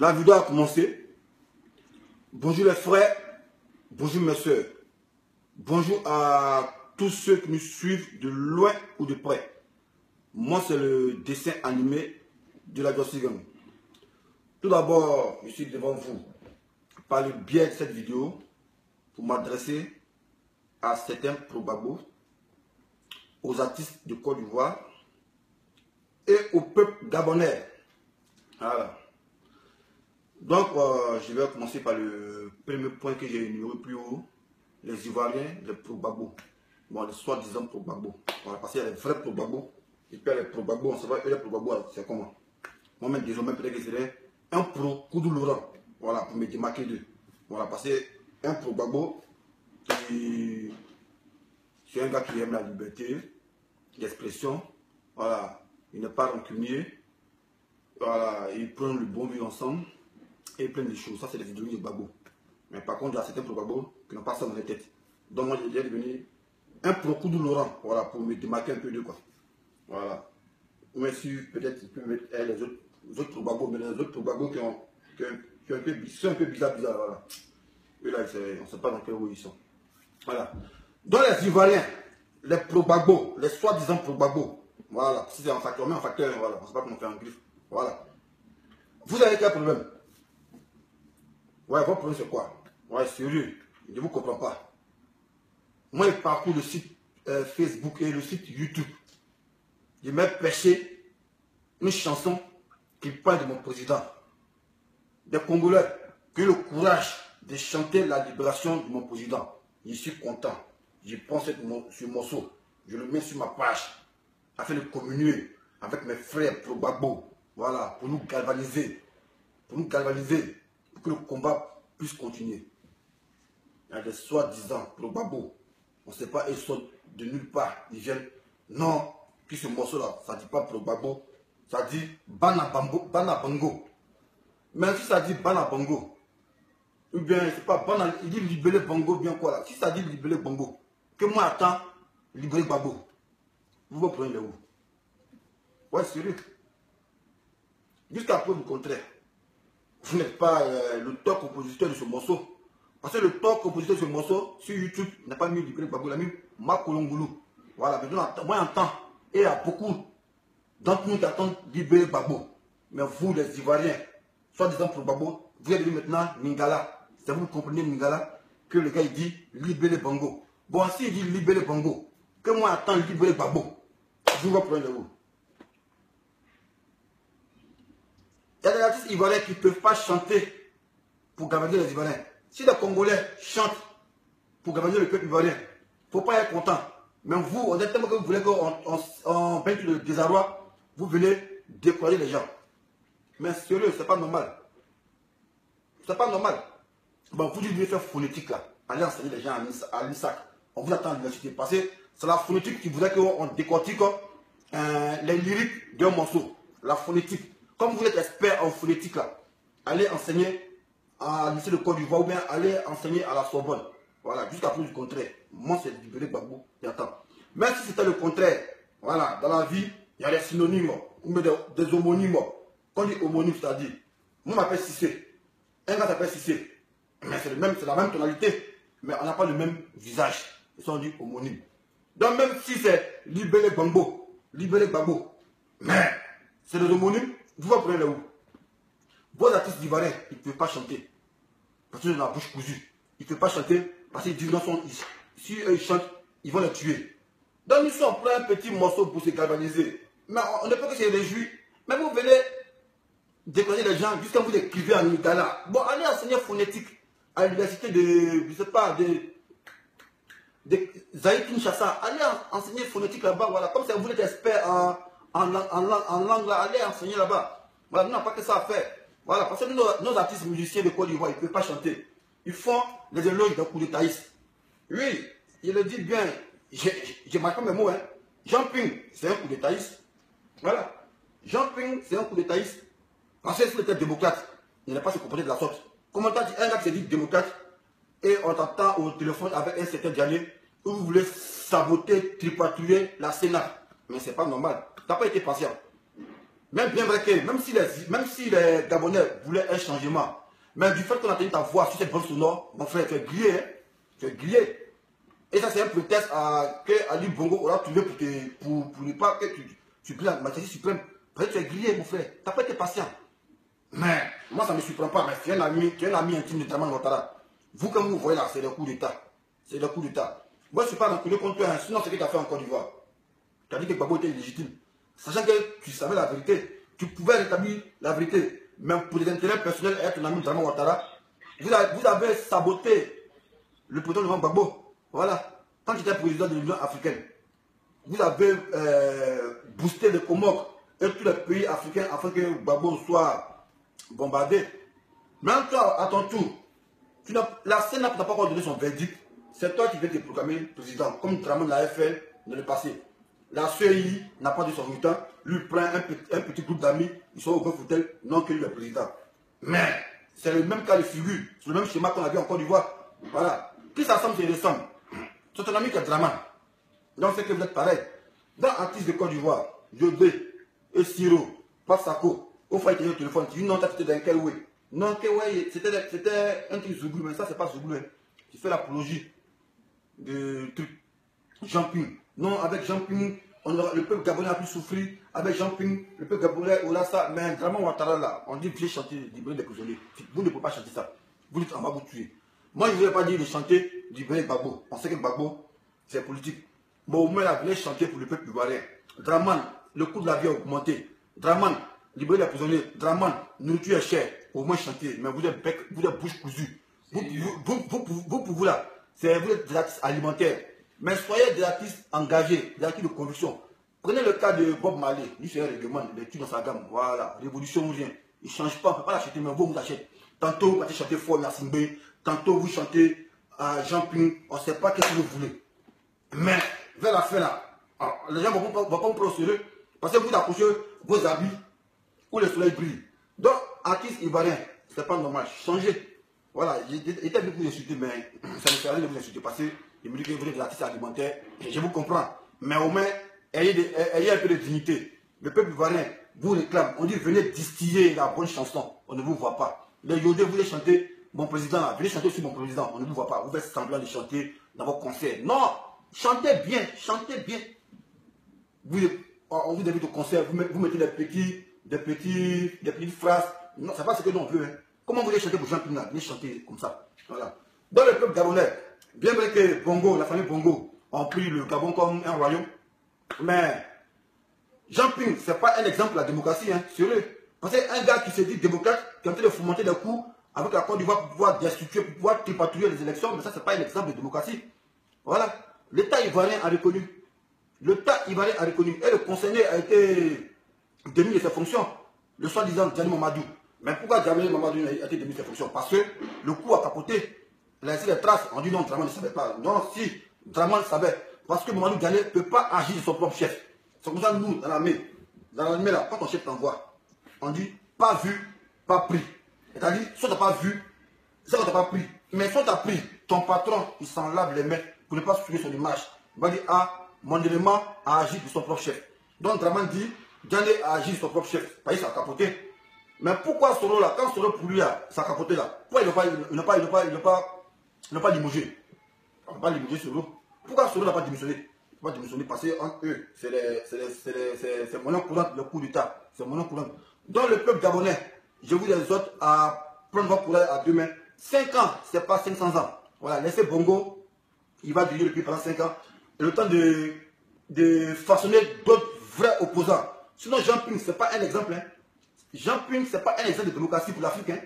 La vidéo a commencé. Bonjour les frères, bonjour mes soeurs. Bonjour à tous ceux qui nous suivent de loin ou de près. Moi, c'est le dessin animé de la Jossi Gang. Tout d'abord, je suis devant vous par le biais de cette vidéo pour m'adresser à certains probabos, aux artistes de Côte d'Ivoire et au peuple gabonais. Voilà. Donc, je vais commencer par le premier point que j'ai énuméré plus haut. Les Ivoiriens, les probabos. Bon, les soi-disant probabos. Voilà, parce qu'il y a les vrais probabos. Et puis il y a les probabos, on ne sait pas, les probabos, c'est comment. Moi-même, désormais, peut-être que c'est un pro Koudou Laurent. Voilà, pour me démarquer d'eux. Voilà, parce que un probabo, c'est un gars qui aime la liberté, l'expression. Voilà, il n'est pas rancunier. Voilà, ils prennent le bon vivre ensemble. Et plein de choses. Ça, c'est les idéologies de Babo. Mais par contre, il y a certains probabos qui n'ont pas ça dans la tête. Donc, moi, j'ai devenu un pro Koudou Laurent. Voilà, pour me démarquer un peu de quoi. Voilà. Mais si peut-être il peut mettre les autres probabos, mais les autres probabos qui sont un peu bizarres, voilà. Et là, on ne sait pas dans quel où ils sont. Voilà. Dans les Ivoiriens, les probabos, les soi-disant probabos, voilà. Si c'est un facteur, mais un facteur, voilà. On ne sait pas comment faire un griffe. Voilà. Vous avez quel problème? Ouais, votre problème c'est quoi? Ouais, sérieux, je ne vous comprends pas. Moi, je parcours le site Facebook et le site YouTube. Je mets pêcher une chanson qui parle de mon président. Des Congolais qui ont le courage de chanter la libération de mon président. Je suis content. Je prends ce morceau, je le mets sur ma page afin de communier avec mes frères probabos. Voilà, pour nous galvaniser. Pour que le combat puisse continuer. Il y a des soi-disant probabos. On ne sait pas, ils sont de nulle part. Ils viennent. Non, puis ce morceau-là, ça ne dit pas probabo. Ça dit Banabango. Même si ça dit Banabango, ou bien, c'est pas Bana, il dit libérer Bango, bien quoi là. Si ça dit libérer Bango, que moi attends, libérer Babo. Vous prenez où? Ouais, sérieux. Jusqu'à preuve du contraire. Vous n'êtes pas le top compositeur de ce morceau. Parce que le top compositeur de ce morceau, sur YouTube, n'a pas mis libérer Babou, il a mis Makolongoulou. Voilà, mais moi j'entends, et il y a beaucoup d'entre nous qui attendent libérer Babou. Mais vous, les Ivoiriens, soi-disant pour Babou, vous avez dit maintenant Ningala. C'est vous comprenez Ningala, que le gars il dit libérer Bango. Bon, si il dit libérer Bango, que moi attends libérer Babou, vous va prendre où? Il y a des artistes ivoiriens qui ne peuvent pas chanter pour galvaniser les Ivoiriens. Si les Congolais chantent pour galvaniser le peuple ivoirien, il ne faut pas être content. Mais vous, honnêtement, que vous voulez qu'on peigne le désarroi, vous venez décourager les gens. Mais sérieux, c'est pas normal. C'est pas normal. Bon, vous devez faire phonétique là. Allez enseigner les gens à l'ISAC. On vous attend à l'université. Parce que c'est la phonétique qui voudrait qu'on décortique les lyriques d'un morceau. La phonétique. Comme vous êtes expert en phonétique là, allez enseigner à lycée de Côte d'Ivoire ou bien allez enseigner à la Sorbonne. Voilà, jusqu'à preuve du contraire. Moi, c'est libéré Babou, j'attends. Même si c'était le contraire, voilà, dans la vie, il y a des synonymes, ou des homonymes. Quand on dit homonyme, c'est-à-dire, moi, je m'appelle Cissé. Un gars s'appelle Cissé. Mais c'est la même tonalité, mais on n'a pas le même visage. Ils sont dit homonyme. Donc, même si c'est libéré Bambo, mais c'est des homonymes. Vous apprenez là où? Vos artistes ivoiriens, ils ne peuvent pas chanter. Parce qu'ils ont la bouche cousue. Ils ne peuvent pas chanter parce qu'ils disent non, si eux ils chantent, ils vont les tuer. Donc nous sommes plein un petit morceau pour se galvaniser. Mais on ne peut que se réjouir. Mais vous venez décourager les gens jusqu'à vous écrivez en Igala. Bon, allez enseigner phonétique à l'université de, je sais pas, de Zaïd Kinshasa. Allez enseigner phonétique là-bas. Voilà. Comme ça, vous êtes expert en langue là, allez enseigner là-bas. Voilà, nous n'avons pas que ça à faire. Voilà, parce que nos artistes musiciens de Côte d'Ivoire, ils ne peuvent pas chanter. Ils font les éloges d'un coup d'étaïste. Oui, il le dit bien. J'ai marqué mes mots. Hein. Jean Ping, c'est un coup d'étaïste. Voilà. Jean Ping, c'est un coup d'étaïste. Parce que s'il était démocrate, il n'a pas se comporter de la sorte. Comment t'as dit un gars qui s'est dit démocrate et on t'entend au téléphone avec un certain Diané où vous voulez saboter, tripatouiller la Sénat. Mais c'est pas normal. Tu n'as pas été patient. Même bien vrai que, même si les Gabonais voulaient un changement, mais du fait qu'on a tenu ta voix sur cette bande sonore, mon frère, tu es grillé, hein? Tu es grillé. Et ça, c'est un prétexte que Ali Bongo aura trouvé pour ne pas que tu grilles la majesté suprême. Peut-être que tu es grillé, mon frère. Tu n'as pas été patient. Mais moi, ça ne me surprend pas. Mais tu es un ami intime de Dramane Ouattara. Vous, comme vous voyez là, c'est le coup d'État. C'est le coup d'État. Moi, je ne suis pas dans contre toi. Sinon, c'est ce que tu as fait en Côte d'Ivoire. Tu as dit que Gbagbo était illégitime. Sachant que tu savais la vérité. Tu pouvais rétablir la vérité. Même pour les intérêts personnels et ton ami Dramane Ouattara, vous avez saboté le président de Gbagbo. Voilà. Quand tu étais président de l'Union africaine, vous avez boosté les Comores et tous les pays africains afin que Gbagbo soit bombardé. Maintenant, toi, à ton tour, la Sénat n'a pas encore donné son verdict. C'est toi qui viens te proclamer président, comme Dramane l'a fait dans le passé. La CEI n'a pas de son résultat. Lui prend un petit groupe d'amis, ils sont au grand fauteuil, non que lui le président. Mais c'est le même cas de figure, c'est le même schéma qu'on a vu en Côte d'Ivoire. Voilà. Qui s'assemble, c'est ressemble. C'est ton ami qui est Dramane. Donc c'est que vous êtes pareil. Dans l'artiste de Côte d'Ivoire, Jodé et Siro, Pasako, au fait au téléphone, tu dis non, c'était dans quel way? Non, quel way, c'était un truc Zouglou, mais ça c'est pas Zouglou. Hein. Tu fais l'apologie de truc. Jean Ping. Non, avec Jean Ping, le peuple gabonais a pu souffrir. Avec Jean Ping, le peuple gabonais, on a ça. Mais Dramane Ouattara là, on dit viens chanter Djibril des prisonniers. Vous ne pouvez pas chanter ça. Vous dites on va vous tuer. Moi je ne voulais pas dire de chanter Djibril Gbagbo. On sait que Gbagbo, c'est politique. Bon, au moins là, venez chanter pour le peuple ivoirien. Dramane, le coût de la vie a augmenté. Dramane, Djibril des prisonniers. Dramane, nourriture est chère. Au moins chanter. Mais vous êtes bec, vous êtes bouche cousue. Vous là, vous êtes des artistes alimentaires. Mais soyez des artistes engagés, des artistes de conviction. Prenez le cas de Bob Marley, lui c'est un règlement, il est dans sa gamme. Voilà, révolution ou rien. Il ne change pas, on ne peut pas l'acheter, mais vous achetez. Tantôt vous chantez fort Nassimbe, tantôt vous chantez à Jean Ping, on ne sait pas qu'est-ce que vous voulez. Mais vers la fin là, les gens ne vont pas vous prendre au sérieux parce que vous accrochez vos habits où le soleil brille. Donc, artiste ivoirien, ce n'est pas normal, changez. Voilà, j'étais venu vous insulter, mais ça me fait rien de vous insulter parce que je me dis que vous êtes des artistes alimentaires, je vous comprends. Mais au moins, ayez un peu de dignité. Le peuple ivoirien vous réclame. On dit venez distiller la bonne chanson. On ne vous voit pas. Les Yodé, vous voulez chanter mon président là. Venez chanter sur mon président. On ne vous voit pas. Vous faites semblant de chanter dans vos concerts. Non, chantez bien, chantez bien. On vous invite au concert, vous mettez des petites phrases. Non, c'est pas ce que nous on veut. Hein. Comment vous voulez chanter pour Jean Ping là? Venez chanter comme ça. Voilà. Dans le peuple gabonais, bien vrai que Bongo, la famille Bongo, ont pris le Gabon comme un royaume. Mais Jean Ping, ce n'est pas un exemple de la démocratie, hein, sérieux. Parce qu'un gars qui se dit démocrate, qui est en train de fomenter des coups avec la Côte d'Ivoire pour pouvoir destituer, pour pouvoir tripatouiller les élections, mais ça, ce n'est pas un exemple de démocratie. Voilà. L'État ivoirien a reconnu. L'État ivoirien a reconnu. Et le conseiller a été démis de ses fonctions. Le soi-disant Djani Mamadou. Mais pourquoi Djani Mamadou a été démis de ses fonctions? Parce que le coup a capoté. Il a laissé les traces. On dit non, Dramane ne savait pas. Non, si, Dramane savait. Parce que Mamadou Djani ne peut pas agir de son propre chef. C'est comme ça, nous, dans l'armée. Dans l'armée, là, quand ton chef t'envoie, on dit pas vu, pas pris. C'est-à-dire, soit tu n'as pas vu, soit tu n'as pas pris. Mais soit tu as pris, ton patron, il s'en lave les mains pour ne pas souiller son image. Il va dire, ah, mon élément a agi de son propre chef. Donc, Dramane dit, Djani a agi de son propre chef. Parce que ça a capoté. Mais pourquoi Soro là, quand Soro pour lui là, ça a capoté là, pourquoi il n'a pas limogé? On ne peut pas limoger Soro. Pourquoi Soro n'a pas démissionné? Il n'a pas démissionné parce qu'entre eux, c'est monnaie courante, le coup d'État. C'est monnaie courante. Donc le peuple gabonais, je vous exhorte à prendre votre courage à deux mains. 5 ans, ce n'est pas 500 ans. Voilà, laissez Bongo, il va diriger le pays pendant 5 ans. Et le temps de façonner d'autres vrais opposants. Sinon, Jean Ping, ce n'est pas un exemple. Hein. Jean Ping, ce n'est pas un exemple de démocratie pour l'Afrique. Hein.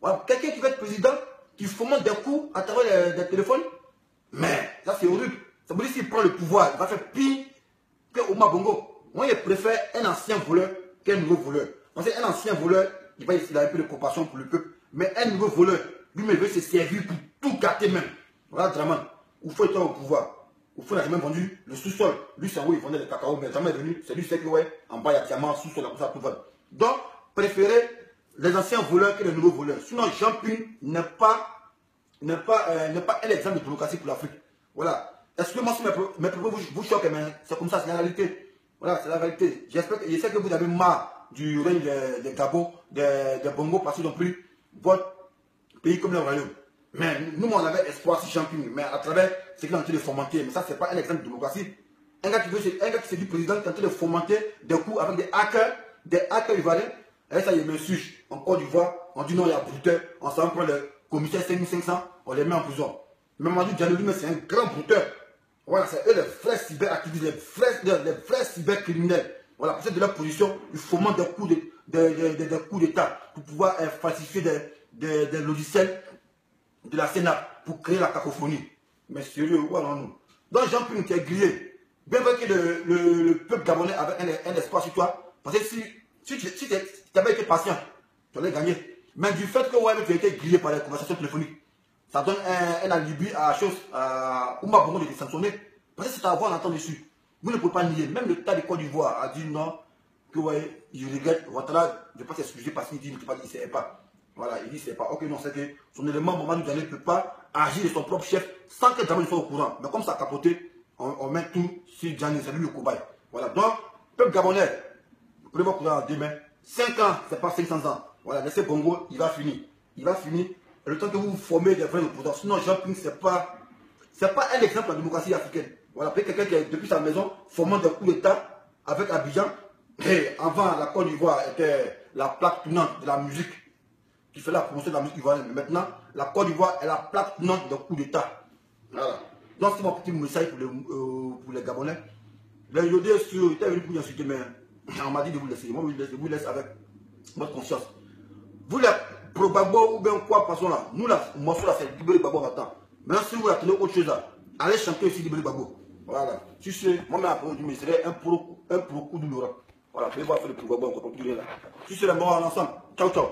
Voilà. Quelqu'un qui veut être président, qui fomente des coups à travers des téléphones, mais ça c'est horrible. Ça veut dire s'il prend le pouvoir, il va faire pire que Omar Bongo. Moi, je préfère un ancien voleur qu'un nouveau voleur. Parce qu'un ancien voleur, il a un peu de compassion pour le peuple. Mais un nouveau voleur, lui-même, il veut se servir pour tout gâter même. Voilà Dramane. Oufou était au pouvoir. Oufou n'a jamais vendu le sous-sol. Lui, c'est où il vendait le cacao, mais jamais venu. C'est lui, c'est que, ouais, en bas, il y a diamant, sous-sol, comme ça, tout va. Donc, préférez les anciens voleurs que les nouveaux voleurs. Sinon, Jean Ping n'est pas un exemple de démocratie pour l'Afrique. Voilà. Est-ce que moi, si mes propos vous choquent, mais c'est comme ça, c'est la réalité. Voilà, c'est la réalité. Je sais que vous avez marre du règne des Gabos, des Bongo, parce qu'ils n'ont plus votre pays comme le royaume. Mais nous, on avait espoir si champion, mais à travers ce qu'ils ont en train de fomenter. Mais ça, c'est pas un exemple de démocratie. Un gars qui se dit président, qui est en train de fomenter des coups avec des hackers ivoiriens. Et ça, il me suge. En Côte d'Ivoire, on dit non, il y a brouteur. On s'en prend le commissaire 5500, on les met en prison. Mais Mamadou Diallo, lui, c'est un grand brouteur. Voilà, c'est eux les vrais cyberactivistes, les vrais cybercriminels. Voilà, parce que de leur position, ils fomentent des coups d'État pour pouvoir falsifier des logiciels de la Sénat pour créer la cacophonie. Mais sérieux, où allons-nous? Donc Jean-Pierre qui est grillé. Bien vrai que le peuple gabonais avait un espoir sur toi. Parce que si tu avais été patient, tu allais gagner. Mais du fait que tu as été grillé par les conversations téléphoniques, ça donne un alibi à la chose, à Oumba Bongo de te sanctionner. Parce que c'est à voir l'entendre dessus. Vous ne pouvez pas nier. Même l'État de Côte d'Ivoire a dit non, que ouais, il regrette. Ouattara, je ne vais pas s'excuser parce qu'il dit, il ne sait pas. Voilà, il dit c'est pas. Ok, non, c'est que son élément, Mamadou Diallo ne peut pas agir de son propre chef sans que Diallo soit au courant. Mais comme ça a capoté, on met tout sur Diallo, c'est lui le cobaye. Voilà, donc, peuple gabonais, prenez votre courant en demain. 5 ans, c'est pas 500 ans. Voilà, laissez Bongo, il va finir. Il va finir. Et le temps que vous formez des vrais opposants. Sinon, Jean-Pierre, c'est pas un exemple de la démocratie africaine. Voilà, peut-être quelqu'un qui est depuis sa maison, formant des coups d'État avec Abidjan. Et avant, la Côte d'Ivoire était la plaque tournante de la musique qui fait la promotion de la musique ivoirienne. Mais maintenant, la Côte d'Ivoire est la plaque tournante des coups d'État. Voilà. Donc, c'est mon petit message pour les Gabonais. Les Yodés, ils étaient venus pour nous insulter, mais on m'a dit de vous laisser. Moi, je vous laisse avec votre conscience. Vous, les pro-Gbagbo ou bien quoi, passons là. Nous, là, morceau là, c'est Djibril Gbagbo maintenant. Maintenant, si vous attendez autre chose là, allez chanter aussi Djibril Gbagbo. Voilà. Si c'est, moi, je serai un pro coup de Laurent. Voilà, je vais voir faire le pro-Gbagbo encore pour tout là. Si c'est la mort ensemble. Ciao, ciao.